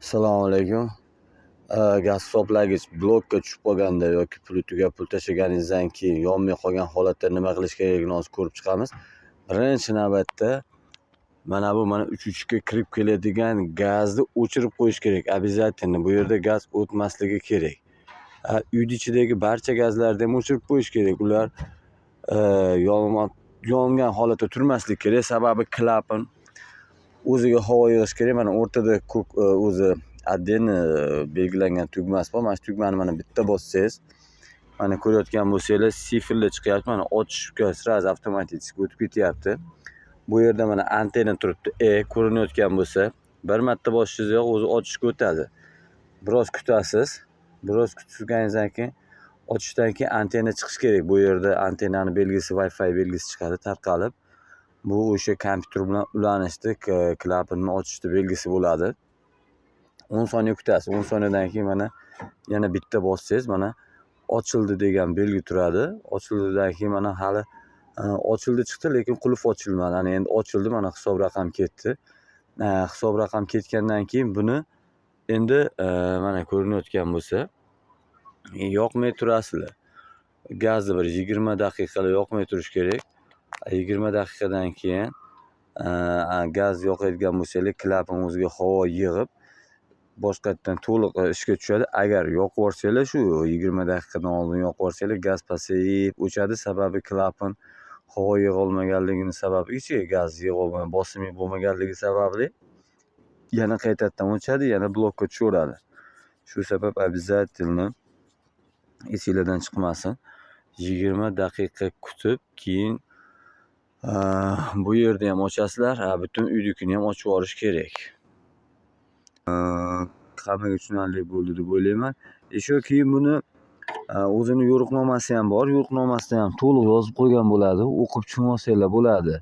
Assalomu alaykum. Gaz hisoblagich blokka tushib qolganda yoki puli tugab pul tashlaganingizdan keyin yonmay qolgan holatda nima qilish kerakligini hozir ko'rib chiqamiz. Birinchi navbatda mana 3.3 ga kirib keladigan gazni o'chirib qo'yish kerak. Обязательно bu yerda gaz o'tmasligi kerak. Uyni ichidagi barcha gazlarni ham o'chirib qo'yish kerak. Ular yongan holatda turmasligi kerak. Sababi klapan o'ziga havo yig'ish kerak. Mana o'rtada o'zi отдельно belgilangan tugmasi bor. Mana shu tugmani mana bitta bossangiz, mana ko'rayotgan bo'lsangiz, siferlar chiqyapti. Mana ochishga sraz avtomatik o'tib ketyapti. Bu yerda mana antenna turibdi. Ko'rinayotgan bo'lsa, bir marta bosishingiz o'zi ochishga o'tadi. Biroz kutasiz. Biroz kutganingizdan keyin ochishdan keyin antenna chiqish kerak. Bu yerda antennani belgisi, Wi-Fi belgisi chiqadi tarqalib. Bu o'sha kompyuter bilan ulanishda klapanni ochishda belgisi bo'ladi. 10 soniya kutasiz. 10 soniyadan keyin mana yana bitta bossangiz, mana ochildi degan belgi turadi. Ochildidan keyin mana hali ochildi chiqdi, lekin qulf ochilmadi. Ana endi ochildi, mana hisob raqam ketdi. Hisob raqam ketgandan keyin buni endi mana ko'rinayotgan bo'lsa, yoqmay turasizlar. Gazni bir 20 daqiqalar yoqmay turish kerak. 20 daqiqadan keyin gaz yoqadigan bo'lsangiz, klapan o'ziga havo yig'ib boshqatdan to'liq ishga tushadi. Agar yoqib yuborsanglar, shu 20 daqiqadan oldin yoqib yuborsanglar, gaz pasayib o'chadi. Sababi klapan havo yig'a olmaganligini sababi, ichiga gaz yig'a olmagan, bosimi bo'lmaganligi sababli yana qaytadan o'chadi, yana blokka tushaveradi. Shu sabab обязательно esingizdan chiqmasin. 20 daqiqa kutib, keyin bu yerda ham ochasizlar. Butun uynikini ham ochib yuborish kerak. Hammaga tushunarli bo'ldi deb o'ylayman. Shu keyin buni o'zini yo'riqnomasi ham bor. Yo'riqnomasida ham to'liq yozib qo'ygan bo'ladi. O'qib tushunib olsanglar bo'ladi.